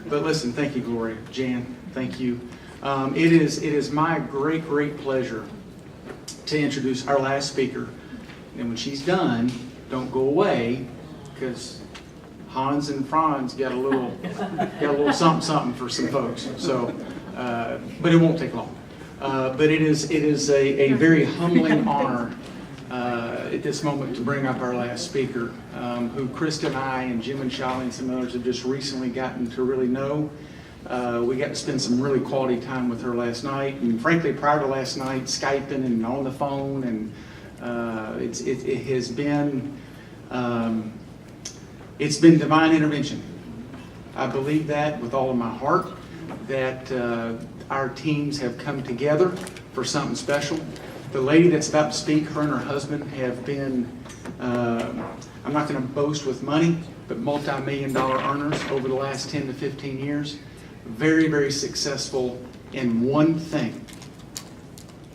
But listen, thank you, Gloria. Jan, thank you. It is my great pleasure to introduce our last speaker. And when she's done, don't go away, because Hans and Franz got a little something for some folks. So, but it won't take long. But it is a very humbling honor at this moment to bring up our last speaker, who Krista and I and Jim and Shalini and some others have just recently gotten to really know. We got to spend some really quality time with her last night, and frankly, prior to last night, Skyping and on the phone, and it has been it's been divine intervention. I believe that with all of my heart, that our teams have come together for something special. The lady that's about to speak, her and her husband have been, I'm not going to boast with money, but multi-million-dollar earners over the last 10 to 15 years. Very successful in one thing,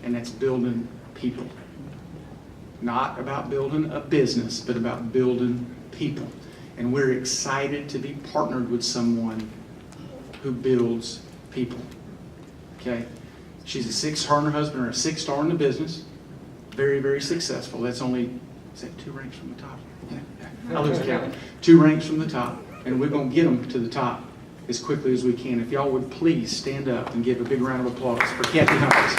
and that's building people. Not about building a business, but about building people. And we're excited to be partnered with someone who builds people. Okay? She's her and her husband are a 6-star in the business. Very successful. That's only, is that 2 ranks from the top? Yeah. I lose count. 2 ranks from the top. And we're going to get them to the top as quickly as we can. If y'all would please stand up and give a big round of applause for Kathy Humpherys.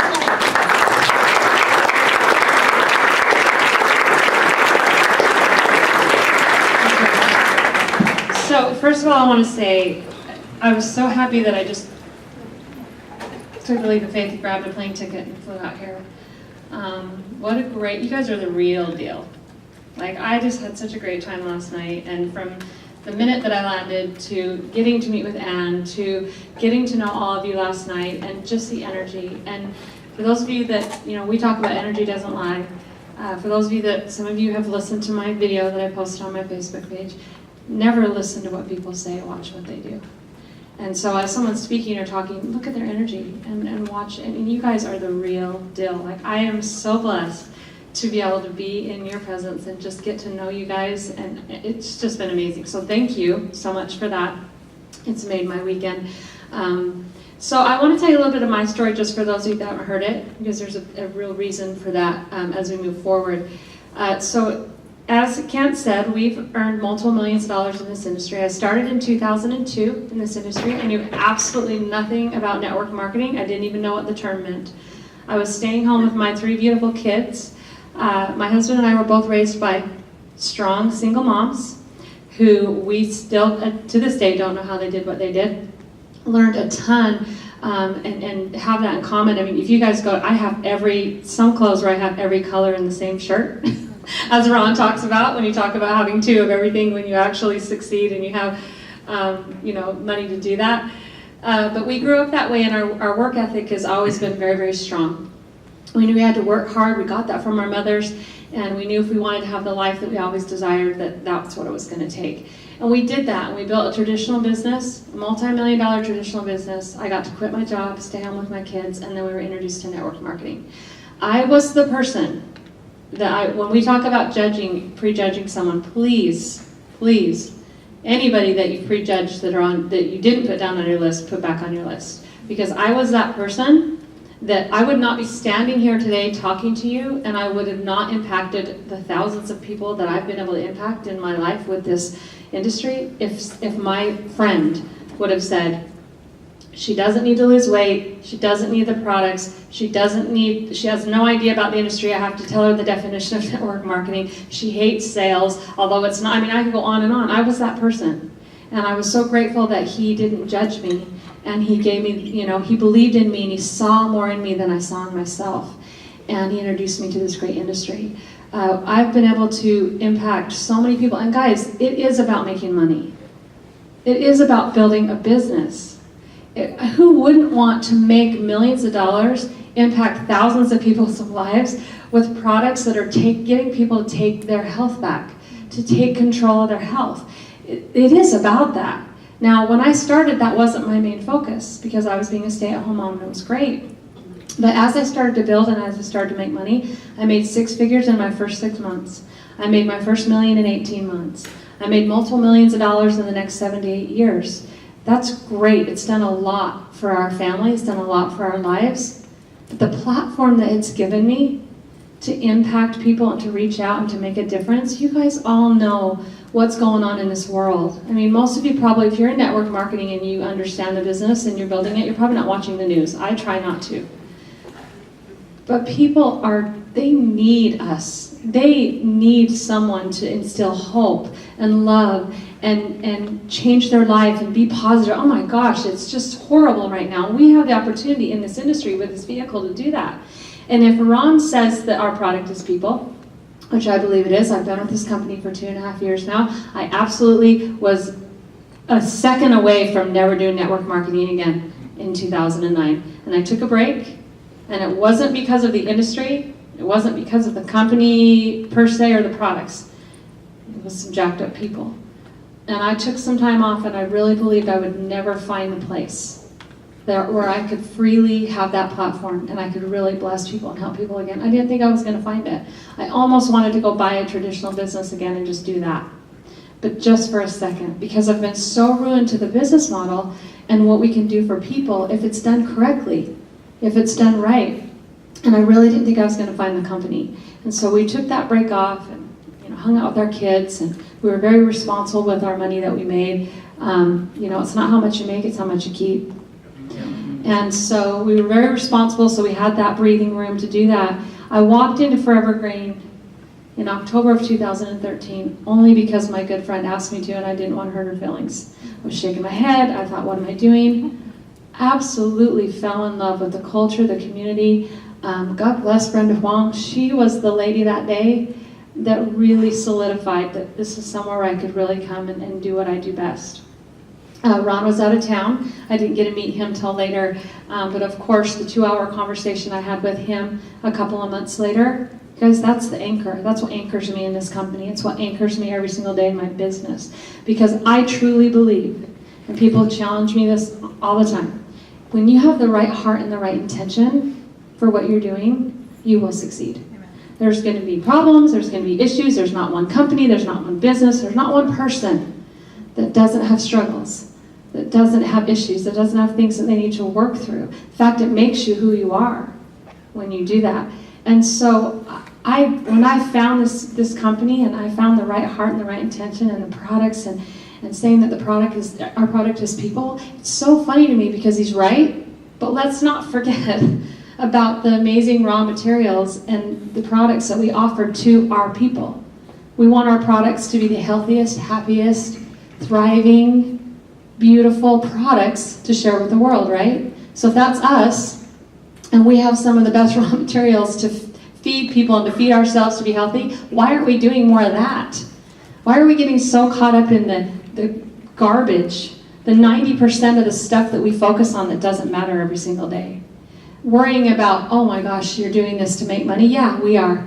So first of all, I want to say I was so happy that I just took the leap of faith, grabbed a plane ticket, and flew out here. What a great, you guys are the real deal. Like, I just had such a great time last night, and from the minute that I landed to getting to meet with Anne, to getting to know all of you last night, and just the energy. And for those of you that, we talk about energy doesn't lie. For those of you that, some of you have listened to my video that I posted on my Facebook page, never listen to what people say, watch what they do. And so as someone's speaking or talking, look at their energy and watch, and you guys are the real deal. Like, I am so blessed to be able to be in your presence and just get to know you guys, and it's just been amazing. So thank you so much for that. It's made my weekend. So I want to tell you a little bit of my story just for those of you that haven't heard it, because there's a real reason for that as we move forward. So as Kent said, we've earned multiple millions of dollars in this industry. I started in 2002 in this industry. I knew absolutely nothing about network marketing. I didn't even know what the term meant. I was staying home with my 3 beautiful kids. My husband and I were both raised by strong single moms who we still, to this day, don't know how they did what they did. Learned a ton and have that in common. I mean, if you guys go, I have some clothes where I have every color in the same shirt. As Ron talks about, when you talk about having 2 of everything when you actually succeed and you have, money to do that. But we grew up that way, and our work ethic has always been very strong. We knew we had to work hard. We got that from our mothers, and we knew if we wanted to have the life that we always desired, that's what it was going to take. And we did that, and we built a traditional business, a multi-million-dollar traditional business. I got to quit my job, stay home with my kids, and then we were introduced to network marketing. I was the person that when we talk about prejudging someone, please, anybody that you've prejudged that you didn't put down on your list, put back on your list. Because I was that person that I would not be standing here today talking to you, and I would have not impacted the thousands of people that I've been able to impact in my life with this industry if my friend would have said, she doesn't need to lose weight, she doesn't need the products, she has no idea about the industry, I have to tell her the definition of network marketing, she hates sales, although it's not, I can go on and on. I was that person. And I was so grateful that he didn't judge me, and he gave me, he believed in me, and he saw more in me than I saw in myself. And he introduced me to this great industry. I've been able to impact so many people, and guys, it is about making money. It is about building a business. Who wouldn't want to make millions of dollars, impact thousands of people's lives with products that are getting people to take their health back, to take control of their health? It is about that. Now, when I started, that wasn't my main focus because I was being a stay-at-home mom and it was great. But as I started to build and as I started to make money, I made 6 figures in my first 6 months. I made my first $1 million in 18 months. I made multiple millions of dollars in the next 7 to 8 years. That's great. It's done a lot for our family. It's done a lot for our lives. But the platform that it's given me to impact people and to reach out and to make a difference, you guys all know what's going on in this world. I mean, most of you probably, if you're in network marketing and you understand the business and you're building it, you're probably not watching the news. I try not to. But people they need us. They need someone to instill hope and love and change their life and be positive. Oh my gosh, it's just horrible right now. We have the opportunity in this industry with this vehicle to do that. And if Ron says that our product is people, which I believe it is, I've been with this company for 2.5 years now, I absolutely was a second away from never doing network marketing again in 2009. And I took a break, and it wasn't because of the industry, it wasn't because of the company per se or the products. It was some jacked up people. And I took some time off, and I really believed I would never find a place where I could freely have that platform and I could really bless people and help people again. I didn't think I was going to find it. I almost wanted to go buy a traditional business again and just do that. But just for a second, because I've been so ruined to the business model and what we can do for people if it's done correctly, if it's done right. And I really didn't think I was going to find the company. And so we took that break off and hung out with our kids, and we were very responsible with our money that we made. It's not how much you make, it's how much you keep. And so we were very responsible, so we had that breathing room to do that. I walked into Forever Green in October of 2013 only because my good friend asked me to, and I didn't want to hurt her feelings. I was shaking my head. I thought, what am I doing? Absolutely fell in love with the culture, the community. God bless Brenda Huang. She was the lady that day that really solidified that this is somewhere I could really come and do what I do best. Ron was out of town. I didn't get to meet him till later, but of course the 2-hour conversation I had with him a couple of months later, guys, that's the anchor. That's what anchors me in this company. It's what anchors me every single day in my business, because I truly believe, and people challenge me this all the time, when you have the right heart and the right intention for what you're doing, you will succeed. There's going to be problems, there's going to be issues, there's not one company, there's not one business, there's not one person that doesn't have struggles, that doesn't have issues, that doesn't have things that they need to work through. In fact, it makes you who you are when you do that. And so when I found this company and I found the right heart and the right intention and the products and saying that our product is people, it's so funny to me because he's right, but let's not forget about the amazing raw materials and the products that we offer to our people. We want our products to be the healthiest, happiest, thriving, beautiful products to share with the world, right? So if that's us, and we have some of the best raw materials to feed people and to feed ourselves to be healthy, why aren't we doing more of that? Why are we getting so caught up in the garbage, the 90% of the stuff that we focus on that doesn't matter every single day? Worrying about, oh my gosh, you're doing this to make money? Yeah, we are.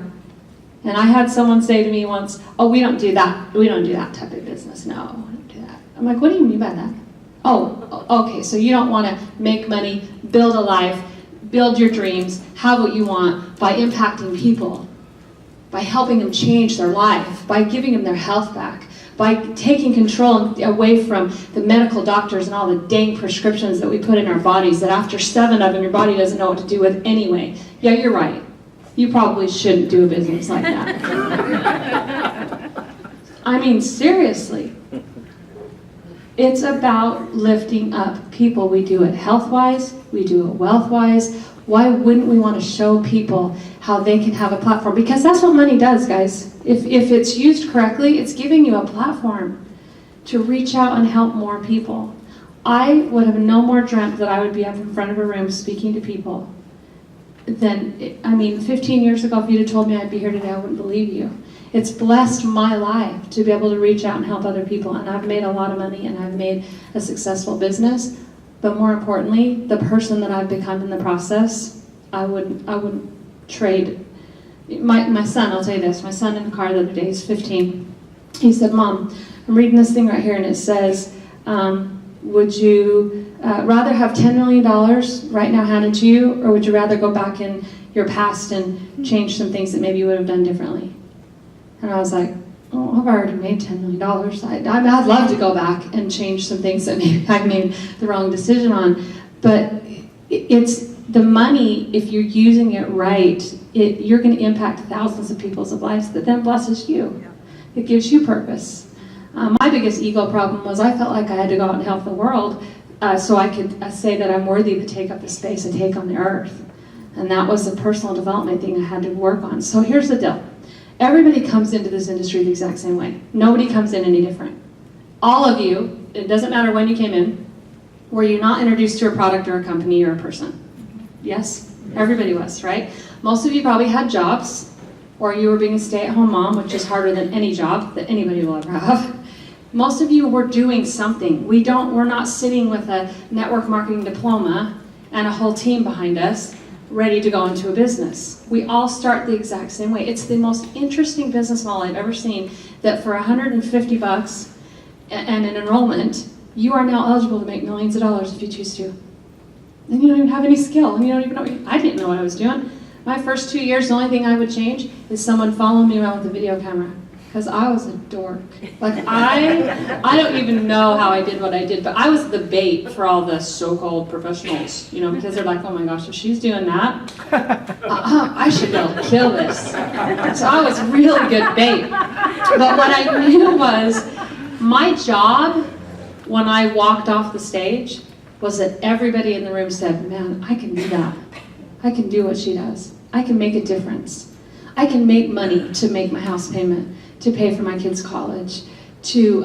And I had someone say to me once, oh, we don't do that. We don't do that type of business. No, we don't do that. I'm like, what do you mean by that? Oh, okay, so you don't want to make money, build a life, build your dreams, have what you want by impacting people, by helping them change their life, by giving them their health back, by taking control away from the medical doctors and all the dang prescriptions that we put in our bodies that after 7 of them your body doesn't know what to do with anyway. Yeah, you're right. You probably shouldn't do a business like that. I mean, seriously. It's about lifting up people. We do it health-wise, we do it wealth-wise. Why wouldn't we want to show people how they can have a platform? Because that's what money does, guys. If it's used correctly, it's giving you a platform to reach out and help more people. I would have no more dreamt that I would be up in front of a room speaking to people than, 15 years ago, if you'd have told me I'd be here today, I wouldn't believe you. It's blessed my life to be able to reach out and help other people, and I've made a lot of money and I've made a successful business. But more importantly, the person that I've become in the process, I wouldn't trade. My son, I'll tell you this, my son in the car the other day, he's 15. He said, Mom, I'm reading this thing right here and it says, would you rather have $10 million right now handed to you, or would you rather go back in your past and change some things that maybe you would have done differently? And I was like, oh, I've already made $10 million. I'd love to go back and change some things that maybe I made the wrong decision on. But it's the money, if you're using it right, you're going to impact thousands of people's lives that then blesses you. It gives you purpose. My biggest ego problem was I felt like I had to go out and help the world so I could say that I'm worthy to take up the space and take on the earth. And that was a personal development thing I had to work on. So here's the deal. Everybody comes into this industry the exact same way. Nobody comes in any different. All of you, it doesn't matter when you came in, were you not introduced to a product or a company or a person? Yes? Everybody was, right? Most of you probably had jobs, or you were being a stay-at-home mom, which is harder than any job that anybody will ever have. Most of you were doing something. We're not sitting with a network marketing diploma and a whole team behind us ready to go into a business. We all start the exact same way. It's the most interesting business model I've ever seen, that for $150 and an enrollment, you are now eligible to make millions of dollars if you choose to. And you don't even have any skill, and you don't even know. I didn't know what I was doing. My first 2 years, the only thing I would change is someone following me around with a video camera, because I was a dork. Like I don't even know how I did what I did, but I was the bait for all the so-called professionals, because they're like, oh my gosh, if she's doing that, I should be able to kill this. So I was really good bait. But what I knew was my job when I walked off the stage was that everybody in the room said, man, I can do that. I can do what she does. I can make a difference. I can make money to make my house payment, to pay for my kids' college, to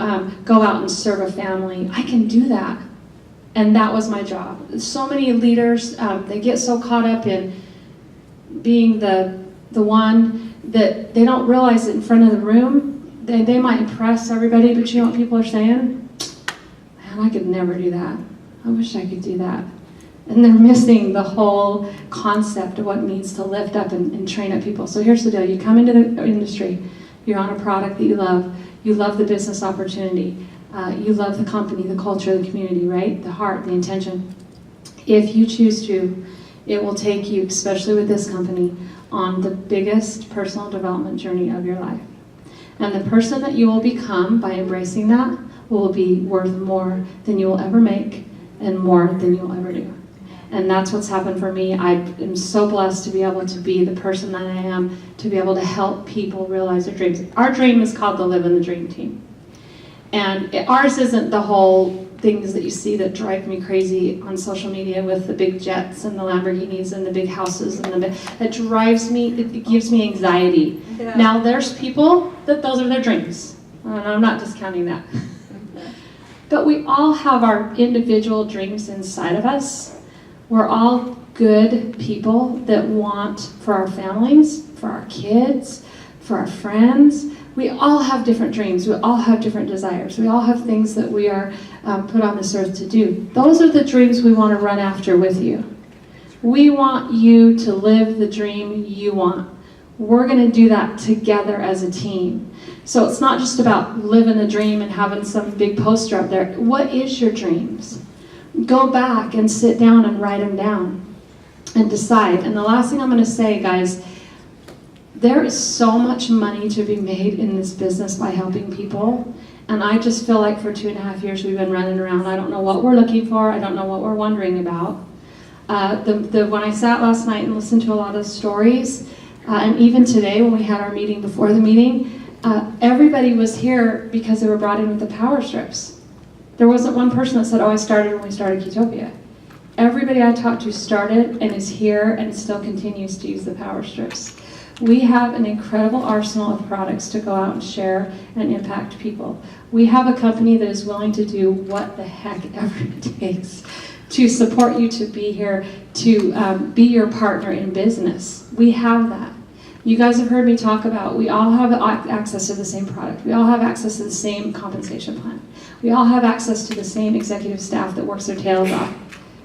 go out and serve a family. I can do that. And that was my job. So many leaders, they get so caught up in being the one that they don't realize that in front of the room, they might impress everybody, but you know what people are saying? Man, I could never do that. I wish I could do that. And they're missing the whole concept of what it means to lift up and train up people. So here's the deal. You come into the industry, you're on a product that you love the business opportunity, you love the company, the culture, the community, right? The heart, the intention. If you choose to, it will take you, especially with this company, on the biggest personal development journey of your life. And the person that you will become by embracing that will be worth more than you will ever make and more than you'll ever do. And that's what's happened for me. I am so blessed to be able to be the person that I am, to be able to help people realize their dreams. Our dream is called the Live in the Dream Team. And ours isn't the whole things that you see that drive me crazy on social media with the big jets and the Lamborghinis and the big houses and it drives me, it gives me anxiety. Yeah. Now there's people that those are their dreams. And I'm not discounting that. But we all have our individual dreams inside of us. We're all good people that want for our families, for our kids, for our friends. We all have different dreams. We all have different desires. We all have things that we are put on this earth to do. Those are the dreams we want to run after with you. We want you to live the dream you want. We're going to do that together as a team. So it's not just about living the dream and having some big poster up there. What is your dreams? Go back and sit down and write them down and decide. And the last thing I'm going to say, guys, there is so much money to be made in this business by helping people. And I just feel like for 2.5 years we've been running around. I don't know what we're looking for. I don't know what we're wondering about. When I sat last night and listened to a lot of stories, and even today when we had our meeting before the meeting, everybody was here because they were brought in with the power strips. There wasn't one person that said, oh, I started when we started Ketopia. Everybody I talked to started and is here and still continues to use the power strips. We have an incredible arsenal of products to go out and share and impact people. We have a company that is willing to do what the heck ever it takes to support you to be here, to be your partner in business. We have that. You guys have heard me talk about, we all have access to the same product. We all have access to the same compensation plan. We all have access to the same executive staff that works their tails off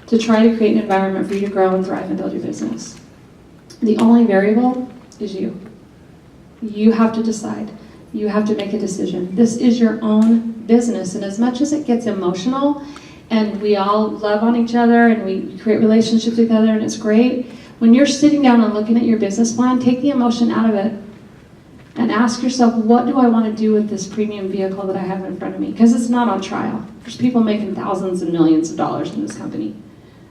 to try to create an environment for you to grow and thrive and build your business. The only variable is you. You have to decide. You have to make a decision. This is your own business, and as much as it gets emotional, and we all love on each other, and we create relationships together, and it's great, when you're sitting down and looking at your business plan, take the emotion out of it. and ask yourself, what do I want to do with this premium vehicle that I have in front of me? Because it's not on trial. There's people making thousands and millions of dollars in this company.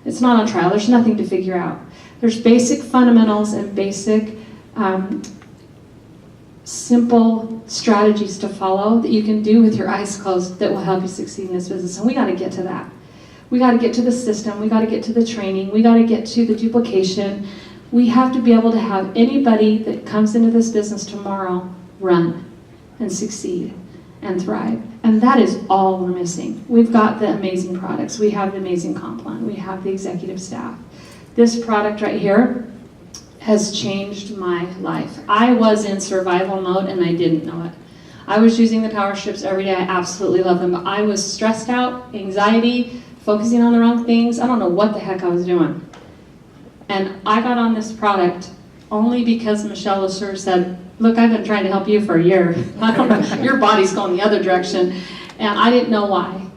It's not on trial. There's nothing to figure out. There's basic fundamentals and basic simple strategies to follow that you can do with your eyes closed that will help you succeed in this business. And we got to get to that. We got to get to the system. We got to get to the training. We got to get to the duplication. We have to be able to have anybody that comes into this business tomorrow run and succeed and thrive. And that is all we're missing. We've got the amazing products. We have the amazing comp plan. We have the executive staff. This product right here has changed my life. I was in survival mode and I didn't know it. I was using the power strips every day. I absolutely love them. But I was stressed out, anxiety, focusing on the wrong things. I don't know what the heck I was doing. And I got on this product only because Michelle Lesseur said, look, I've been trying to help you for a year. I don't know, your body's going the other direction. And I didn't know why.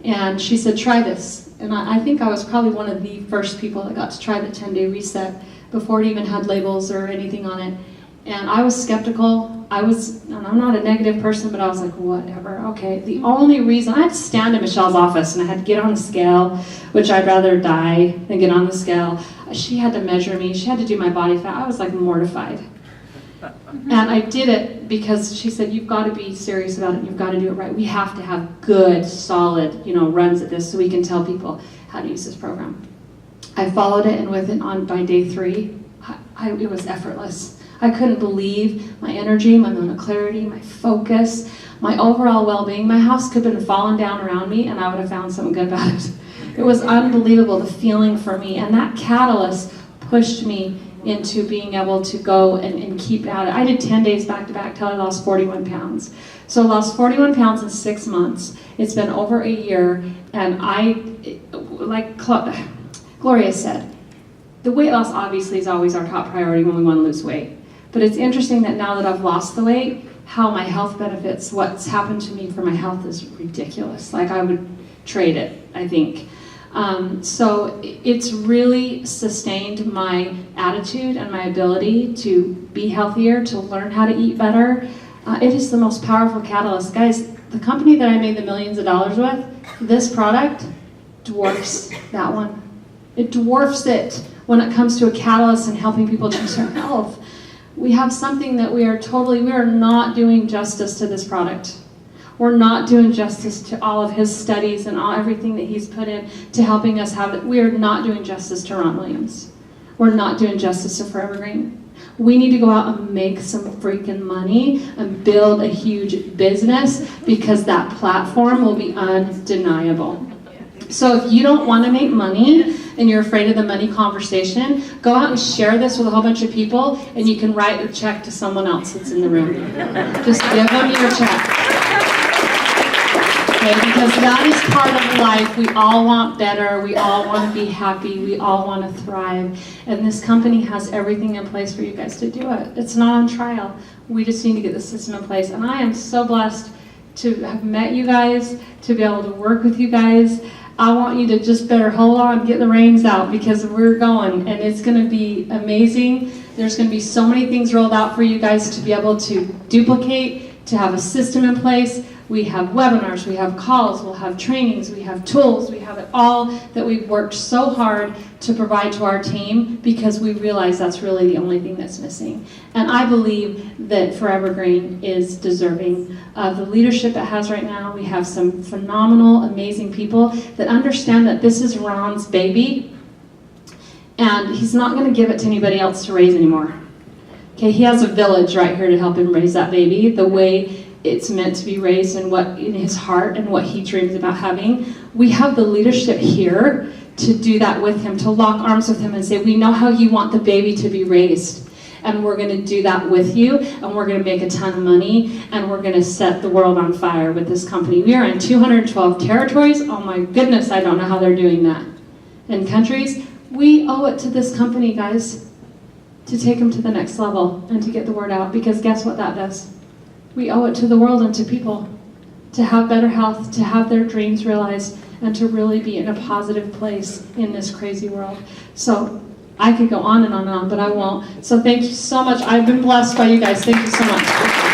And she said, try this. And I think I was probably one of the first people that got to try the 10-day reset before it even had labels or anything on it. And I was skeptical. And I'm not a negative person, but I was like, whatever, okay. The only reason, I had to stand in Michelle's office and I had to get on the scale, which I'd rather die than get on the scale. She had to measure me. She had to do my body fat. I was like mortified. And I did it because she said, you've got to be serious about it. You've got to do it right. We have to have good, solid, runs at this so we can tell people how to use this program. I followed it, and by day 3, it was effortless. I couldn't believe my energy, my mental clarity, my focus, my overall well-being. My house could have been falling down around me, and I would have found something good about it. It was unbelievable, the feeling for me, and that catalyst pushed me into being able to go and keep at it. I did 10 days back-to-back till I lost 41 pounds. So I lost 41 pounds in 6 months. It's been over a year, and like Gloria said, the weight loss obviously is always our top priority when we want to lose weight. But it's interesting that now that I've lost the weight, how my health benefits, what's happened to me for my health is ridiculous. Like I would trade it, I think. So it's really sustained my attitude and my ability to be healthier, to learn how to eat better. It is the most powerful catalyst. Guys, the company that I made the millions of dollars with, this product dwarfs that one. It dwarfs it when it comes to a catalyst and helping people change their health. We have something that we are not doing justice to this product. We're not doing justice to all of his studies and everything that he's put in to helping us have it. We are not doing justice to Ron Williams. We're not doing justice to Forever Green. We need to go out and make some freaking money and build a huge business because that platform will be undeniable. So if you don't want to make money and you're afraid of the money conversation, go out and share this with a whole bunch of people, and you can write a check to someone else that's in the room. Just give them your check. Okay, because that is part of life. We all want better. We all want to be happy. We all want to thrive. And this company has everything in place for you guys to do it. It's not on trial. We just need to get the system in place. And I am so blessed to have met you guys, to be able to work with you guys. I want you to just better hold on, get the reins out, because we're going, and it's going to be amazing. There's going to be so many things rolled out for you guys to be able to duplicate, to have a system in place. We have webinars, we have calls, we'll have trainings, we have tools, we have it all that we've worked so hard to provide to our team because we realize that's really the only thing that's missing. And I believe that Forever Green is deserving of the leadership it has right now. We have some phenomenal, amazing people that understand that this is Ron's baby and he's not going to give it to anybody else to raise anymore. Okay, he has a village right here to help him raise that baby the way it's meant to be raised and what in his heart and what he dreams about having. We have the leadership here to do that with him, to lock arms with him and say, we know how you want the baby to be raised, and we're going to do that with you, and we're going to make a ton of money, and we're going to set the world on fire with this company. We are in 212 territories. Oh my goodness, I don't know how they're doing that. In countries, we owe it to this company, guys, to take them to the next level and to get the word out, because guess what that does? We owe it to the world and to people to have better health, to have their dreams realized, and to really be in a positive place in this crazy world. So I could go on and on and on, but I won't. So thank you so much. I've been blessed by you guys. Thank you so much.